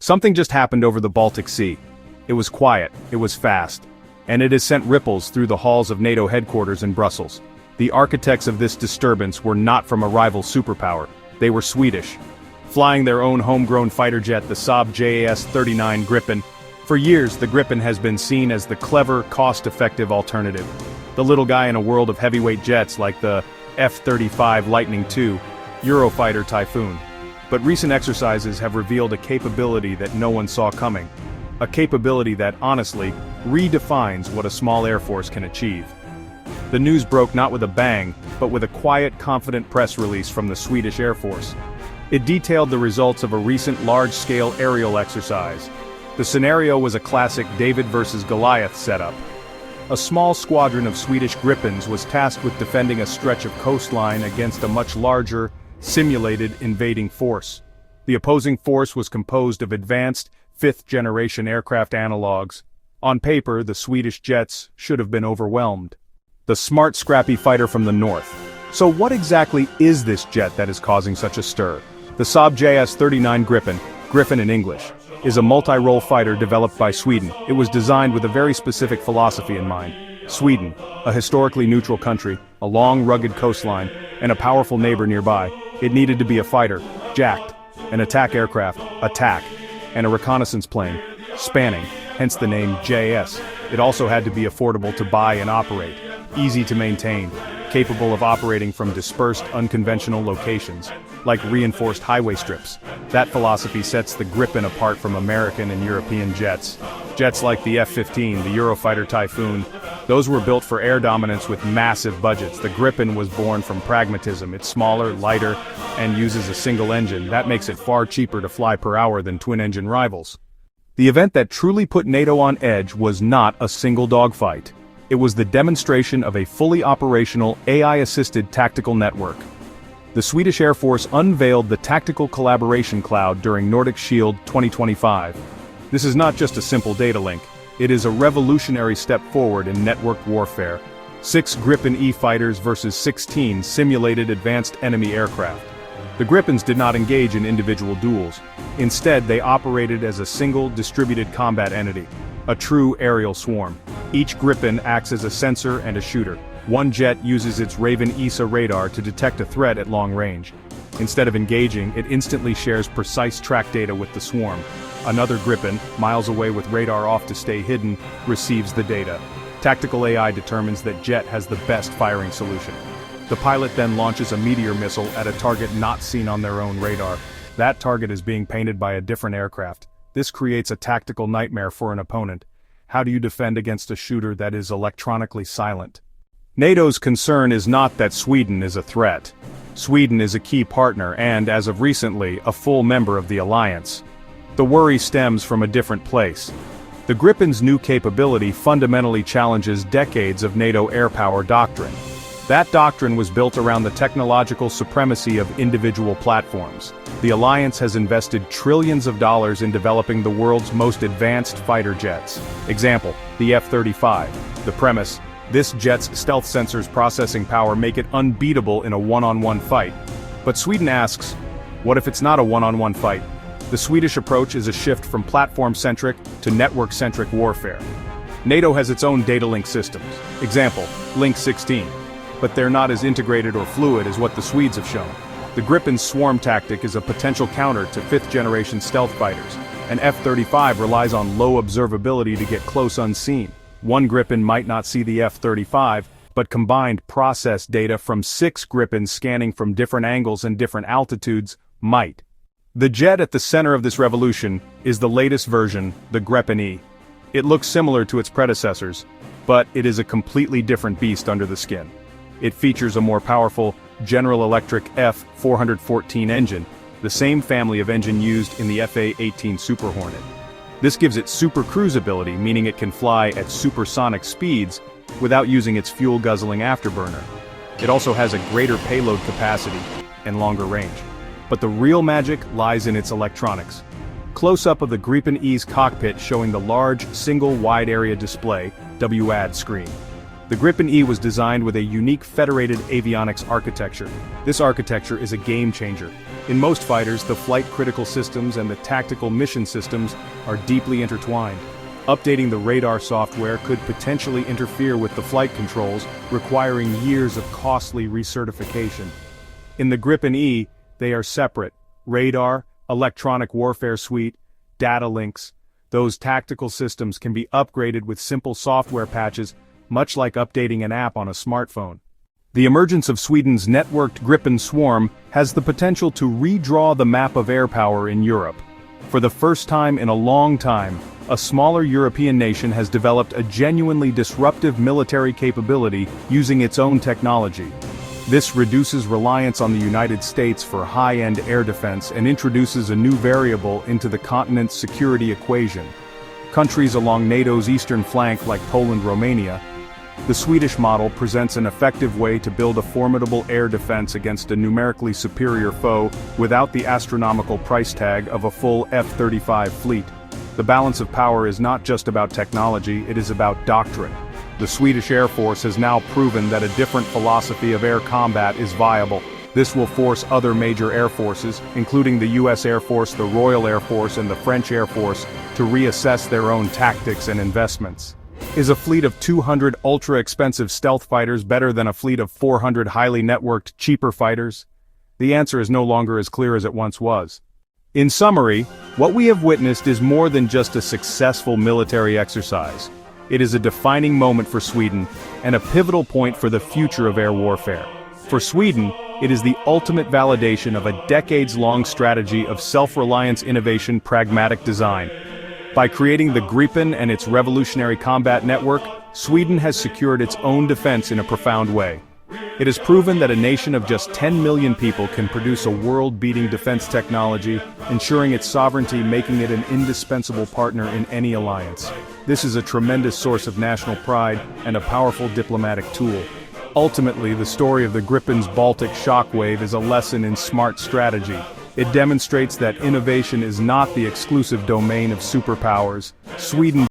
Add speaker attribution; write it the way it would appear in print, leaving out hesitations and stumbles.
Speaker 1: Something just happened over the Baltic Sea. It was quiet, it was fast, and it has sent ripples through the halls of NATO headquarters in Brussels. The architects of this disturbance were not from a rival superpower, they were Swedish. Flying their own homegrown fighter jet, the Saab JAS-39 Gripen. For years, the Gripen has been seen as the clever, cost-effective alternative. The little guy in a world of heavyweight jets like the F-35 Lightning II, Eurofighter Typhoon. But recent exercises have revealed a capability that no one saw coming. A capability that, honestly, redefines what a small air force can achieve. The news broke not with a bang, but with a quiet, confident press release from the Swedish Air Force. It detailed the results of a recent large-scale aerial exercise. The scenario was a classic David versus Goliath setup. A small squadron of Swedish Gripens was tasked with defending a stretch of coastline against a much larger, simulated invading force. The opposing force was composed of advanced, fifth-generation aircraft analogs. On paper, the Swedish jets should have been overwhelmed. The smart, scrappy fighter from the north. So what exactly is this jet that is causing such a stir? The Saab JAS-39 Gripen in English, is a multi-role fighter developed by Sweden. It was designed with a very specific philosophy in mind. Sweden, a historically neutral country, a long, rugged coastline, and a powerful neighbor nearby. It needed to be a fighter, jacked, an attack aircraft, attack, and a reconnaissance plane, spanning, hence the name JAS. It also had to be affordable to buy and operate, easy to maintain, capable of operating from dispersed, unconventional locations, like reinforced highway strips. That philosophy sets the Gripen apart from American and European jets. Jets like the F-15, the Eurofighter Typhoon, those were built for air dominance with massive budgets. The Gripen was born from pragmatism. It's smaller, lighter, and uses a single engine. That makes it far cheaper to fly per hour than twin-engine rivals. The event that truly put NATO on edge was not a single dogfight. It was the demonstration of a fully operational, AI-assisted tactical network. The Swedish Air Force unveiled the Tactical Collaboration Cloud during Nordic Shield 2025. This is not just a simple data link. It is a revolutionary step forward in networked warfare. 6 Gripen E fighters versus 16 simulated advanced enemy aircraft. The Gripens did not engage in individual duels. Instead, they operated as a single distributed combat entity, a true aerial swarm. Each Gripen acts as a sensor and a shooter. One jet uses its Raven ESA radar to detect a threat at long range. Instead of engaging, it instantly shares precise track data with the swarm. Another Gripen, miles away with radar off to stay hidden, receives the data. Tactical AI determines that jet has the best firing solution. The pilot then launches a Meteor missile at a target not seen on their own radar. That target is being painted by a different aircraft. This creates a tactical nightmare for an opponent. How do you defend against a shooter that is electronically silent? NATO's concern is not that Sweden is a threat. Sweden is a key partner and, as of recently, a full member of the alliance. The worry stems from a different place. The Gripen's new capability fundamentally challenges decades of NATO air power doctrine. That doctrine was built around the technological supremacy of individual platforms. The alliance has invested trillions of dollars in developing the world's most advanced fighter jets. Example, the F-35. The premise: this jet's stealth sensors processing power make it unbeatable in a one-on-one fight. But Sweden asks, what if it's not a one-on-one fight? The Swedish approach is a shift from platform-centric to network-centric warfare. NATO has its own data link systems. Example, Link 16. But they're not as integrated or fluid as what the Swedes have shown. The Gripen's swarm tactic is a potential counter to 5th-generation stealth fighters. An F-35 relies on low observability to get close unseen. One Gripen might not see the F-35, but combined process data from 6 Gripens scanning from different angles and different altitudes might. The jet at the center of this revolution is the latest version, the Gripen E. It looks similar to its predecessors, but it is a completely different beast under the skin. It features a more powerful General Electric F-414 engine, the same family of engine used in the FA-18 Super Hornet. This gives it super cruise ability, meaning it can fly at supersonic speeds without using its fuel-guzzling afterburner. It also has a greater payload capacity and longer range. But the real magic lies in its electronics. Close-up of the Gripen E's cockpit showing the large, single wide-area display, WAD screen. The Gripen E was designed with a unique federated avionics architecture. This architecture is a game-changer. In most fighters, the flight-critical systems and the tactical mission systems are deeply intertwined. Updating the radar software could potentially interfere with the flight controls, requiring years of costly recertification. In the Gripen E, they are separate: radar, electronic warfare suite, data links. Those tactical systems can be upgraded with simple software patches, much like updating an app on a smartphone. The emergence of Sweden's networked Gripen swarm has the potential to redraw the map of air power in Europe. For the first time in a long time, a smaller European nation has developed a genuinely disruptive military capability using its own technology. This reduces reliance on the United States for high-end air defense and introduces a new variable into the continent's security equation. Countries along NATO's eastern flank like Poland, Romania. The Swedish model presents an effective way to build a formidable air defense against a numerically superior foe without the astronomical price tag of a full F-35 fleet. The balance of power is not just about technology, it is about doctrine. The Swedish Air Force has now proven that a different philosophy of air combat is viable. This will force other major air forces, including the US Air Force, the Royal Air Force, and the French Air Force, to reassess their own tactics and investments. Is a fleet of 200 ultra-expensive stealth fighters better than a fleet of 400 highly networked, cheaper fighters? The answer is no longer as clear as it once was. In summary, what we have witnessed is more than just a successful military exercise. It is a defining moment for Sweden, and a pivotal point for the future of air warfare. For Sweden, it is the ultimate validation of a decades-long strategy of self-reliance, innovation, pragmatic design. By creating the Gripen and its revolutionary combat network, Sweden has secured its own defense in a profound way. It has proven that a nation of just 10 million people can produce a world-beating defense technology, ensuring its sovereignty, making it an indispensable partner in any alliance. This is a tremendous source of national pride and a powerful diplomatic tool. Ultimately, the story of the Gripen's Baltic shockwave is a lesson in smart strategy. It demonstrates that innovation is not the exclusive domain of superpowers. Sweden